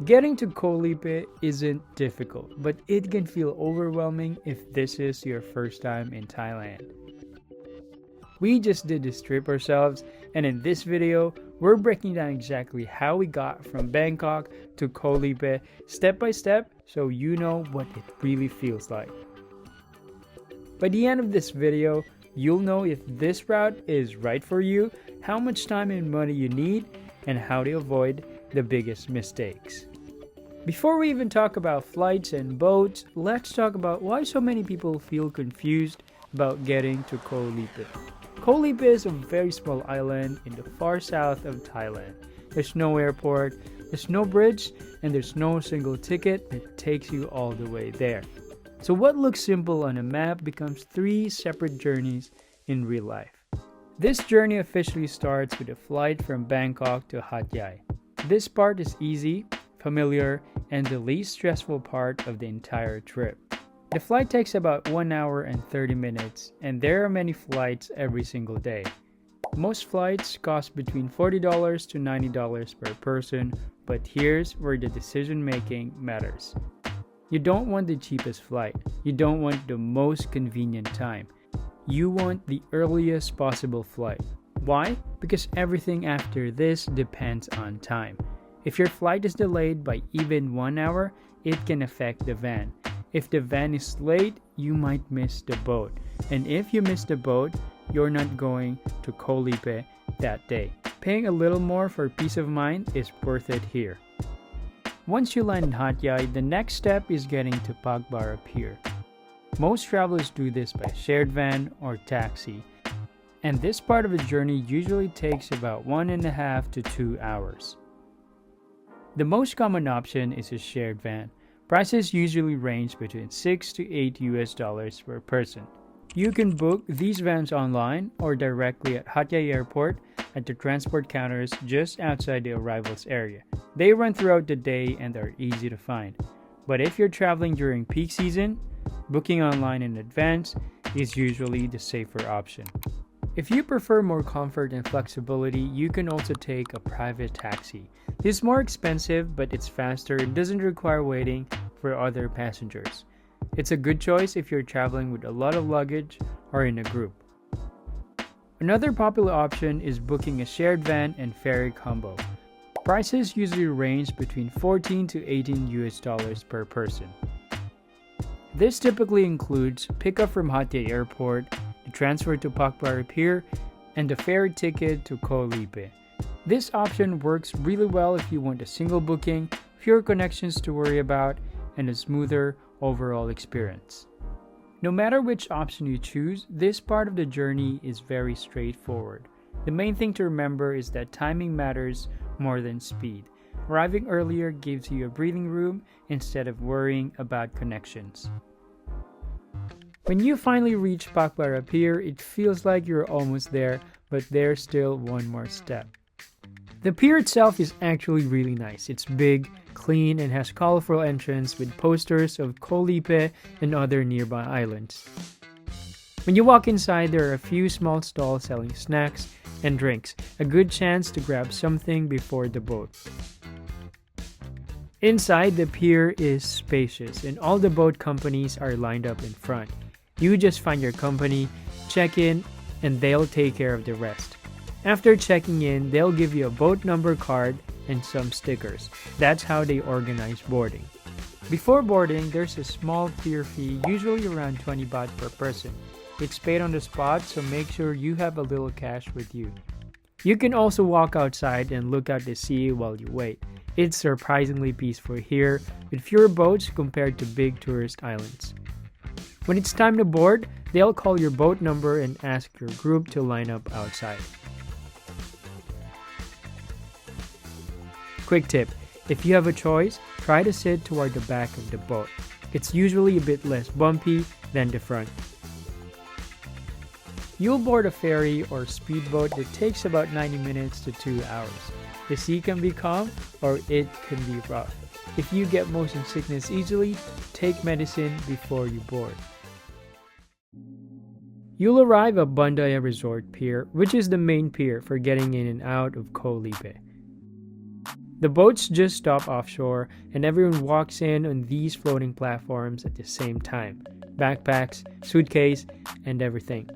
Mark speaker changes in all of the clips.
Speaker 1: Getting to Koh Lipe isn't difficult, but it can feel overwhelming if this is your first time in Thailand. We just did this trip ourselves, and in this video, we're breaking down exactly how we got from Bangkok to Koh Lipe step by step so you know what it really feels like. By the end of this video, you'll know if this route is right for you, how much time and money you need, and how to avoid the biggest mistakes. Before we even talk about flights and boats, let's talk about why so many people feel confused about getting to Koh Lipe. Koh Lipe is a very small island in the far south of Thailand. There's no airport, there's no bridge, and there's no single ticket that takes you all the way there. So what looks simple on a map becomes 3 separate journeys in real life. This journey officially starts with a flight from Bangkok to Hat Yai. This part is easy, familiar, and the least stressful part of the entire trip. The flight takes about 1 hour and 30 minutes, and there are many flights every single day. Most flights cost between $40 to $90 per person, but here's where the decision making matters. You don't want the cheapest flight. You don't want the most convenient time. You want the earliest possible flight. Why? Because everything after this depends on time. If your flight is delayed by even 1 hour, it can affect the van. If the van is late, you might miss the boat. And if you miss the boat, you're not going to Koh Lipe that day. Paying a little more for peace of mind is worth it here. Once you land in Hat Yai, the next step is getting to Pak Bara Pier. Most travelers do this by shared van or taxi, and this part of the journey usually takes about 1.5 to 2 hours. The most common option is a shared van. Prices usually range between $6 to $8 per person. You can book these vans online or directly at Hat Yai Airport at the transport counters just outside the arrivals area. They run throughout the day and are easy to find. But if you're traveling during peak season, booking online in advance is usually the safer option. If you prefer more comfort and flexibility, you can also take a private taxi. This is more expensive, but it's faster and doesn't require waiting for other passengers. It's a good choice if you're traveling with a lot of luggage or in a group. Another popular option is booking a shared van and ferry combo. Prices usually range between $14 to $18 per person. This typically includes pickup from Hat Yai Airport, the transfer to Pak Bara Pier, and the ferry ticket to Koh Lipe. This option works really well if you want a single booking, fewer connections to worry about, and a smoother overall experience. No matter which option you choose, this part of the journey is very straightforward. The main thing to remember is that timing matters more than speed. Arriving earlier gives you a breathing room instead of worrying about connections. When you finally reach Pak Bara Pier, it feels like you're almost there, but there's still one more step. The pier itself is actually really nice. It's big, clean, and has colorful entrance with posters of Koh Lipe and other nearby islands. When you walk inside, there are a few small stalls selling snacks and drinks, a good chance to grab something before the boat. Inside, the pier is spacious, and all the boat companies are lined up in front. You just find your company, check in, and they'll take care of the rest. After checking in, they'll give you a boat number card and some stickers. That's how they organize boarding. Before boarding, there's a small pier fee, usually around 20 baht per person. It's paid on the spot, so make sure you have a little cash with you. You can also walk outside and look out the sea while you wait. It's surprisingly peaceful here, with fewer boats compared to big tourist islands. When it's time to board, they'll call your boat number and ask your group to line up outside. Quick tip, if you have a choice, try to sit toward the back of the boat. It's usually a bit less bumpy than the front. You'll board a ferry or speedboat that takes about 90 minutes to 2 hours. The sea can be calm or it can be rough. If you get motion sickness easily, take medicine before you board. You'll arrive at Bandaya Resort Pier, which is the main pier for getting in and out of Koh Lipe. The boats just stop offshore and everyone walks in on these floating platforms at the same time. Backpacks, suitcase, and everything.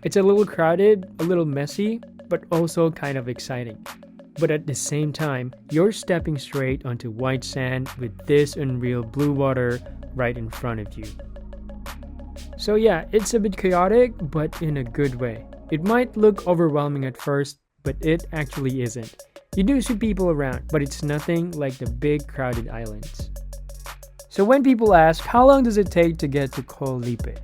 Speaker 1: It's a little crowded, a little messy, but also kind of exciting. But at the same time, you're stepping straight onto white sand with this unreal blue water right in front of you. So yeah, it's a bit chaotic, but in a good way. It might look overwhelming at first, but it actually isn't. You do see people around, but it's nothing like the big crowded islands. So when people ask, how long does it take to get to Koh Lipe?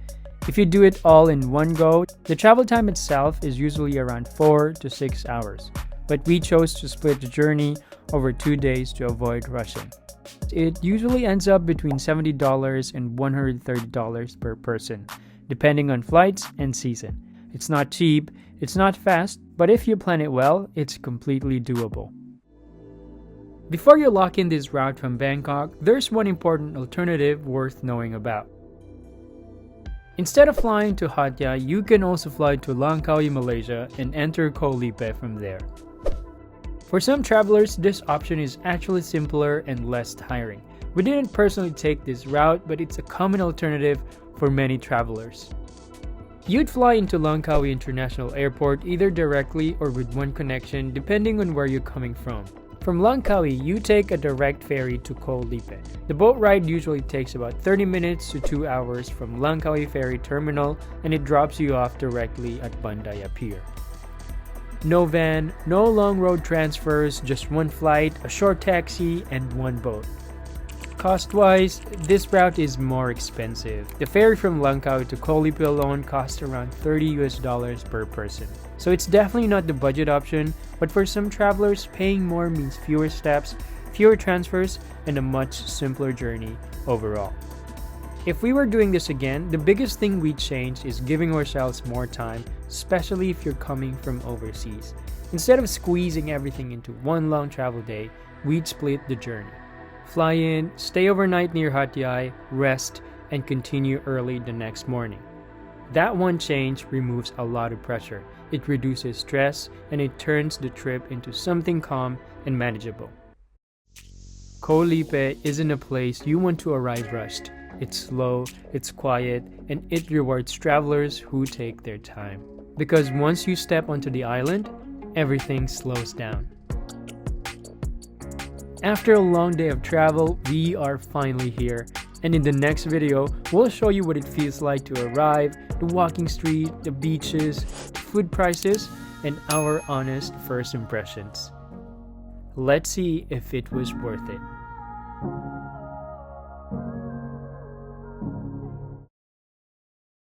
Speaker 1: If you do it all in one go, the travel time itself is usually around 4 to 6 hours. But we chose to split the journey over 2 days to avoid rushing. It usually ends up between $70 and $130 per person, depending on flights and season. It's not cheap, it's not fast, but if you plan it well, it's completely doable. Before you lock in this route from Bangkok, there's one important alternative worth knowing about. Instead of flying to Hat Yai, you can also fly to Langkawi, Malaysia and enter Koh Lipe from there. For some travelers, this option is actually simpler and less tiring. We didn't personally take this route, but it's a common alternative for many travelers. You'd fly into Langkawi International Airport either directly or with one connection depending on where you're coming from. From Langkawi, you take a direct ferry to Koh Lipe. The boat ride usually takes about 30 minutes to 2 hours from Langkawi Ferry Terminal and it drops you off directly at Pak Bara Pier. No van, no long road transfers, just one flight, a short taxi, and one boat. Cost-wise, this route is more expensive. The ferry from Langkawi to Koh Lipe alone costs around $30 per person. So it's definitely not the budget option, but for some travelers, paying more means fewer steps, fewer transfers, and a much simpler journey overall. If we were doing this again, the biggest thing we'd change is giving ourselves more time, especially if you're coming from overseas. Instead of squeezing everything into one long travel day, we'd split the journey. Fly in, stay overnight near Hat Yai, rest, and continue early the next morning. That one change removes a lot of pressure. It reduces stress and it turns the trip into something calm and manageable. Koh Lipe isn't a place you want to arrive rushed. It's slow, it's quiet, and it rewards travelers who take their time. Because once you step onto the island, everything slows down. After a long day of travel, we are finally here. And in the next video, we'll show you what it feels like to arrive, the walking street, the beaches, food prices, and our honest first impressions. Let's see if it was worth it.